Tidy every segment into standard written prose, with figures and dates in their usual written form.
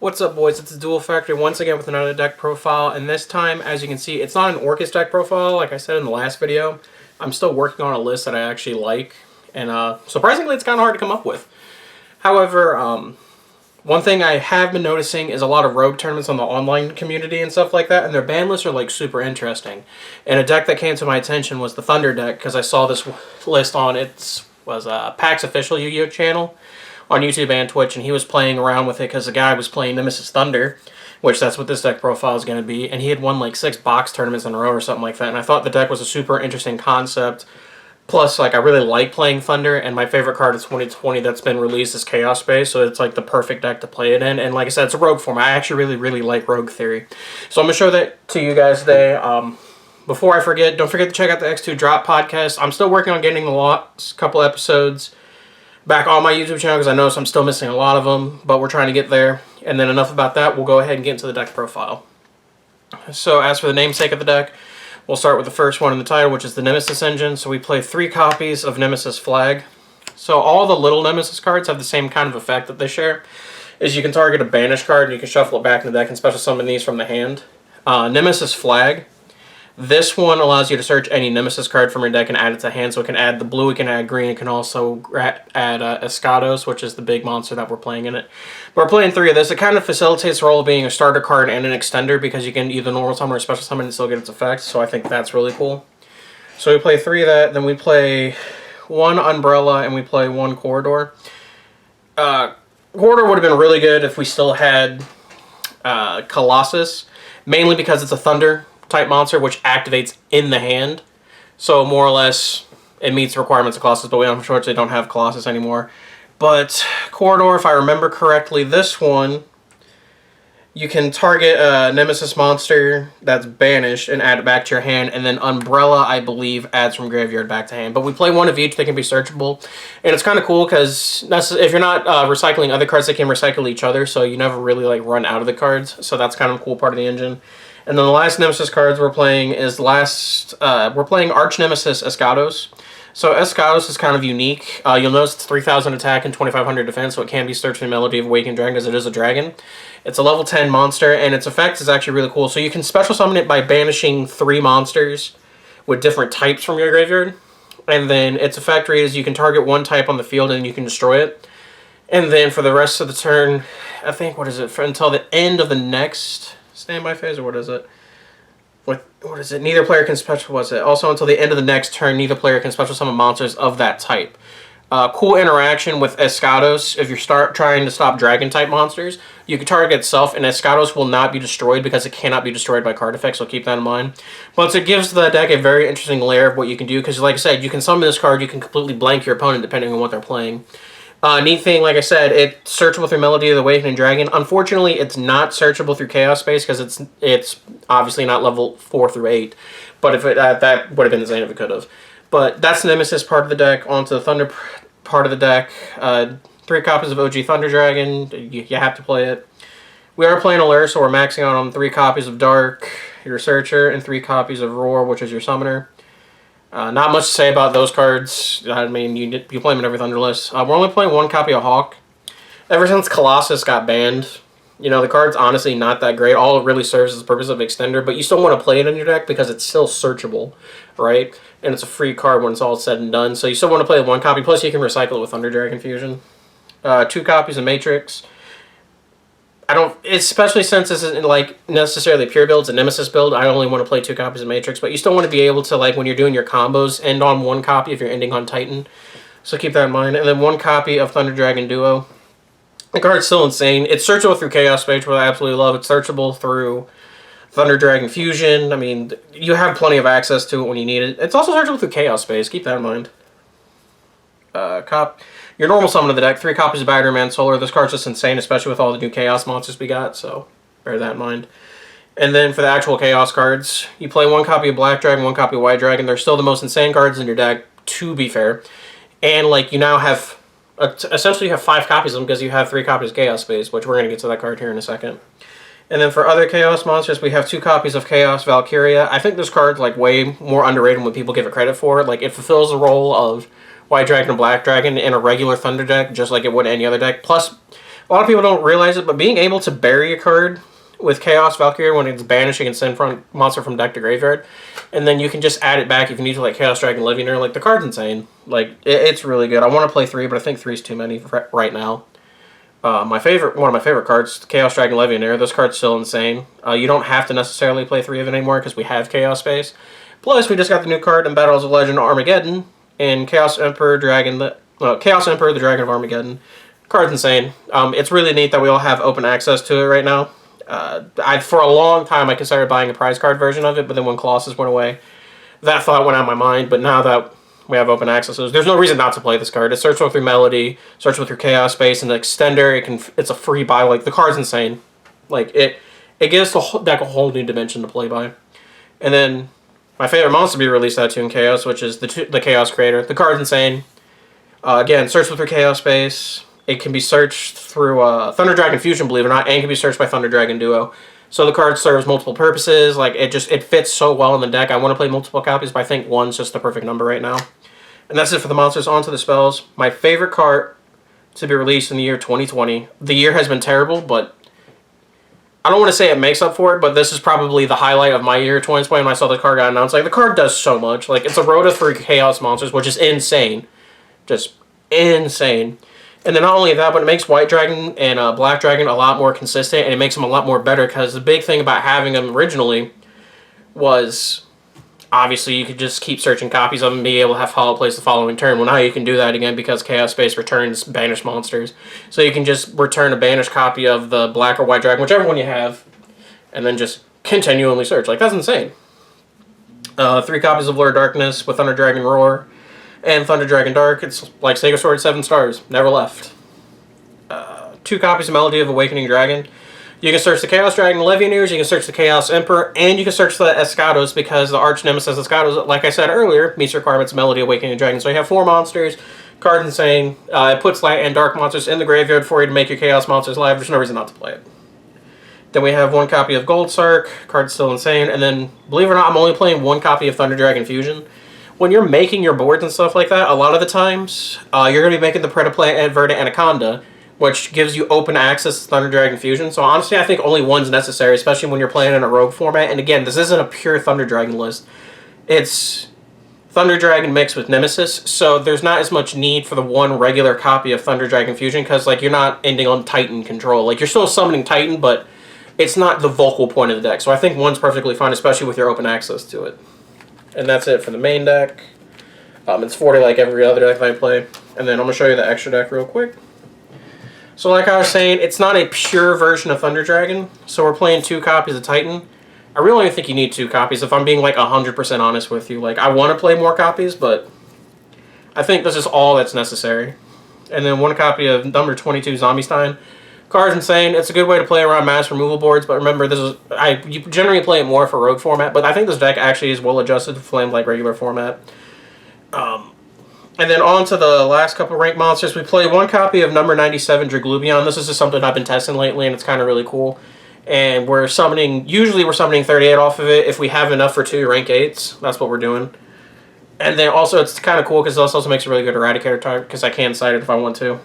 What's up, boys? It's the Duel Factory once again with another deck profile, and this time, as you can see, it's not an Orcus deck profile like I said in the last video. I'm still working on a list that I actually like, and surprisingly it's kind of hard to come up with. However, one thing I have been noticing is a lot of rogue tournaments on the online community and stuff like that, and their ban lists are like super interesting. And a deck that came to my attention was the Thunder deck, because I saw this list on PAX official Yu-Gi-Oh channel on YouTube and Twitch, and he was playing around with it because the guy was playing Nemeses Thunder, which that's what this deck profile is going to be, and he had won like 6 box tournaments in a row or something like that, and I thought the deck was a super interesting concept. Plus, like, I really like playing Thunder, and my favorite card of 2020 that's been released is Chaos Space, so it's like the perfect deck to play it in, and like I said, it's a rogue form. I actually really like Rogue Theory. So I'm going to show that to you guys today. Before I forget, don't forget to check out the X2 Drop podcast. I'm still working on getting the last couple episodes back on my YouTube channel because I notice I'm still missing a lot of them, but we're trying to get there. And then enough about that, we'll go ahead and get into the deck profile. So as for the namesake of the deck, we'll start with the first one in the title, which is the Nemesis engine. So we play 3 copies of Nemesis Flag. So all the little Nemesis cards have the same kind of effect that they share, is you can target a banished card and you can shuffle it back in the deck and special summon these from the hand. Nemesis Flag. This one allows you to search any Nemesis card from your deck and add it to hand. So it can add the blue, it can add green, it can also add Escados, which is the big monster that we're playing in it. But we're playing 3 of this. It kind of facilitates the role of being a starter card and an extender because you can either normal summon or special summon and still get its effects. So I think that's really cool. So we play 3 of that, then we play 1 Umbrella and we play 1 Corridor. Corridor would have been really good if we still had Colossus, mainly because it's a Thunder type monster which activates in the hand, so more or less it meets the requirements of Colossus, but we unfortunately don't have Colossus anymore. But Corridor, if I remember correctly, this one you can target a Nemesis monster that's banished and add it back to your hand, and then Umbrella, I believe, adds from graveyard back to hand. But we play 1 of each. They can be searchable, and it's kind of cool because if you're not recycling other cards, they can recycle each other, so you never really like run out of the cards. So that's kind of a cool part of the engine. And then the last Nemesis cards we're playing is we're playing Arch Nemesis Escados. So Escados is kind of unique. You'll notice it's 3,000 attack and 2,500 defense, so it can be searched in Melody of Awakened Dragon because it is a dragon. It's a level 10 monster, and its effect is actually really cool. So you can special summon it by banishing 3 monsters with different types from your graveyard. And then its effect rate is you can target 1 type on the field and you can destroy it. And then for the rest of the turn, I think, until the end of the next standby phase, or what is it? What is it? Neither player can special. What's it? Also, until the end of the next turn, neither player can special summon monsters of that type. Cool interaction with Escados. If you're trying to stop dragon type monsters, you can target itself, and Escados will not be destroyed because it cannot be destroyed by card effects. So keep that in mind. But it gives the deck a very interesting layer of what you can do because, like I said, you can summon this card. You can completely blank your opponent depending on what they're playing. Neat thing, like I said, it's searchable through Melody of the Awakening Dragon. Unfortunately, it's not searchable through Chaos Space because it's obviously not level 4 through 8. But if that would have been insane if it could have. But that's the Nemesis part of the deck. On to the Thunder part of the deck. 3 copies of OG Thunder Dragon. You have to play it. We are playing Allure, so we're maxing out on 3 copies of Dark, your Searcher, and 3 copies of Roar, which is your Summoner. Not much to say about those cards. I mean, you play them in every Thunder list. We're only playing 1 copy of Hawk. Ever since Colossus got banned, the card's honestly not that great. All it really serves is the purpose of Extender, but you still want to play it in your deck because it's still searchable, right? And it's a free card when it's all said and done. So you still want to play 1 copy, plus you can recycle it with Thunder Dragon Fusion. 2 copies of Matrix. Especially since this isn't like necessarily a pure build, it's a Nemesis build, I only want to play 2 copies of Matrix, but you still want to be able to, like, when you're doing your combos, end on 1 copy if you're ending on Titan. So keep that in mind. And then 1 copy of Thunder Dragon Duo. The card's still insane. It's searchable through Chaos Space, which I absolutely love. It's searchable through Thunder Dragon Fusion. I mean, you have plenty of access to it when you need it. It's also searchable through Chaos Space. Keep that in mind. Your normal summon of the deck, 3 copies of Bagger Man Solar. This card's just insane, especially with all the new Chaos monsters we got, so bear that in mind. And then for the actual Chaos cards, you play 1 copy of Black Dragon, 1 copy of White Dragon. They're still the most insane cards in your deck, to be fair. And, like, you now have, essentially you have 5 copies of them because you have 3 copies of Chaos Space, which we're going to get to that card here in a second. And then for other Chaos monsters, we have 2 copies of Chaos Valkyria. I think this card's, like, way more underrated than what people give it credit for. Like, it fulfills the role of White Dragon and Black Dragon in a regular Thunder deck, just like it would any other deck. Plus, A lot of people don't realize it, but being able to bury a card with Chaos Valkyrie when it's banished, you can send from monster from deck to graveyard, and then you can just add it back if you need to, like Chaos Dragon Legionnaire. Like, the card's insane. Like, it's really good. I want to play 3, but I think 3 is too many right now. One of my favorite cards, Chaos Dragon Legionnaire. This card's still insane. You don't have to necessarily play 3 of it anymore because we have Chaos Space. Plus, we just got the new card in Battles of Legend Armageddon and Chaos Emperor the Dragon of Armageddon. Card's insane. It's really neat that we all have open access to it right now. For a long time, I considered buying a prize card version of it, but then when Colossus went away, that thought went out of my mind. But now that we have open access, there's no reason not to play this card. It starts with your Melody, starts with your Chaos Space, and the Extender. It's a free buy. Like, the card's insane. Like, it gives the deck a whole new dimension to play by. And then my favorite monster to be released out to in Chaos, which is the Chaos Creator. The card's insane. Again, starts with your Chaos Space. It can be searched through Thunder Dragon Fusion, believe it or not, and can be searched by Thunder Dragon Duo. So the card serves multiple purposes. Like, it fits so well in the deck. I want to play multiple copies, but I think 1's just the perfect number right now. And that's it for the monsters. On to the spells. My favorite card to be released in the year 2020. The year has been terrible, but I don't want to say it makes up for it, but this is probably the highlight of my year 2020 when I saw the card got announced. Like, the card does so much. Like, it's a Rhoda for Chaos Monsters, which is insane. Just insane. And then not only that, but it makes White Dragon and Black Dragon a lot more consistent, and it makes them a lot more better, because the big thing about having them originally was, obviously, you could just keep searching copies of them and be able to have follow plays the following turn. Well, now you can do that again because Chaos Space returns banished monsters. So you can just return a banished copy of the Black or White Dragon, whichever one you have, and then just continually search. Like, that's insane. 3 copies of Lord of Darkness with Thunder Dragon Roar and Thunder Dragon Dark. It's like Sega Sword, 7 stars. Never left. 2 copies of Melody of Awakening Dragon. You can search the Chaos Dragon Legionnaires, you can search the Chaos Emperor, and you can search the Escados, because the Arch Nemesis Escados, like I said earlier, meets requirements of Melody Awakening Dragon. So you have 4 monsters. Card insane. It puts light and dark monsters in the graveyard for you to make your Chaos monsters live. There's no reason not to play it. Then we have 1 copy of Gold Sark. Card's still insane. And then, believe it or not, I'm only playing 1 copy of Thunder Dragon Fusion. When you're making your boards and stuff like that, a lot of the times, you're going to be making the Predaplant Verdant Anaconda, which gives you open access to Thunder Dragon Fusion. So honestly, I think only 1's necessary, especially when you're playing in a rogue format. And again, this isn't a pure Thunder Dragon list. It's Thunder Dragon mixed with Nemesis, so there's not as much need for the 1 regular copy of Thunder Dragon Fusion, because, like, you're not ending on Titan control. Like, you're still summoning Titan, but it's not the vocal point of the deck. So I think 1's perfectly fine, especially with your open access to it. And that's it for the main deck. It's 40 like every other deck that I play. And then I'm going to show you the extra deck real quick. So like I was saying, it's not a pure version of Thunder Dragon. So we're playing 2 copies of Titan. I really only think you need 2 copies, if I'm being like 100% honest with you. Like, I want to play more copies, but I think this is all that's necessary. And then 1 copy of number 22 Zombie Stein. Card's insane. It's a good way to play around mass removal boards, but remember, you generally play it more for rogue format, but I think this deck actually is well adjusted to flame like regular format. And then on to the last couple ranked monsters. We play 1 copy of number 97 Draglubion. This is just something I've been testing lately, and it's kind of really cool. And usually we're summoning 38 off of it. If we have enough for 2 rank 8s, that's what we're doing. And then also, it's kind of cool because this also makes a really good Eradicator type, because I can cite it if I want to.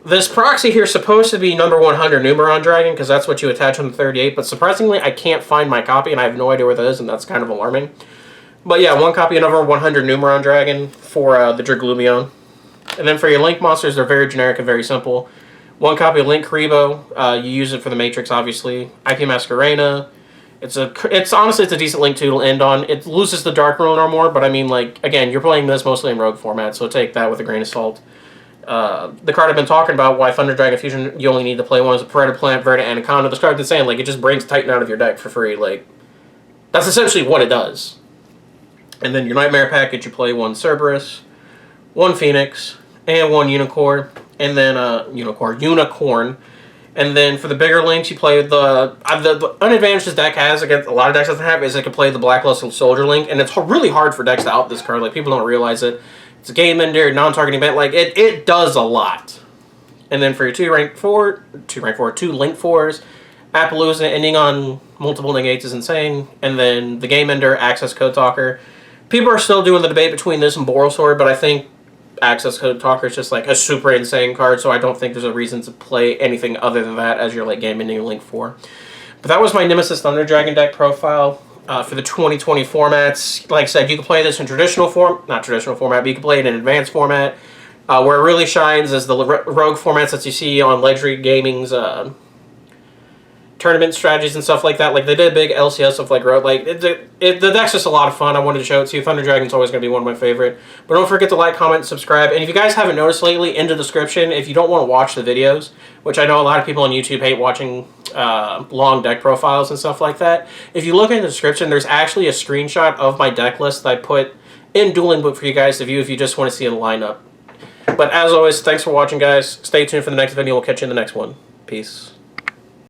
This proxy here is supposed to be number 100 Numeron Dragon, because that's what you attach on the 38, but surprisingly, I can't find my copy, and I have no idea where that is, and that's kind of alarming. But yeah, 1 copy of number 100 Numeron Dragon for the Draglubion. And then for your Link monsters, they're very generic and very simple. 1 copy of Link Karibo. You use it for the Matrix, obviously. IP Masquerena. It's honestly, it's a decent Link 2 to end on. It loses the Dark Ruler more, but I mean, like, again, you're playing this mostly in rogue format, so take that with a grain of salt. The card I've been talking about, why Thunder Dragon Fusion, you only need to play 1, is a Predaplant Verdant Anaconda. This card's insane. Like, it just brings Titan out of your deck for free. Like, that's essentially what it does. And then your Nightmare package, you play 1 Cerberus, 1 Phoenix, and 1 Unicorn. And then, Unicorn. And then for the bigger links, you play the unadvantage this deck has against a lot of decks doesn't have is it can play the Blacklusted Soldier Link. And it's really hard for decks to out this card. Like, people don't realize it. It's a game ender, non-targeting event. Like, it does a lot. And then for your 2 Link 4s, Appaloosa ending on multiple negates is insane. And then the game ender, Access Code Talker. People are still doing the debate between this and Borosword, but I think Access Code Talker is just like a super insane card, so I don't think there's a reason to play anything other than that as your late game ending link for. But that was my Nemesis Thunder Dragon deck profile for the 2020 formats. Like I said, you can play this in traditional form, not traditional format, but you can play it in advanced format. Where it really shines is the rogue formats that you see on Legendary Gaming's tournament strategies and stuff like that. Like, they did a big LCS stuff like rogue. Like, the deck's just a lot of fun. I wanted to show it to you. Thunder Dragon's always going to be one of my favorite. But don't forget to like, comment, and subscribe. And if you guys haven't noticed lately, in the description, if you don't want to watch the videos, which I know a lot of people on YouTube hate watching long deck profiles and stuff like that, if you look in the description, there's actually a screenshot of my deck list that I put in Dueling Book for you guys to view if you just want to see a lineup. But as always, thanks for watching, guys. Stay tuned for the next video. We'll catch you in the next one. Peace.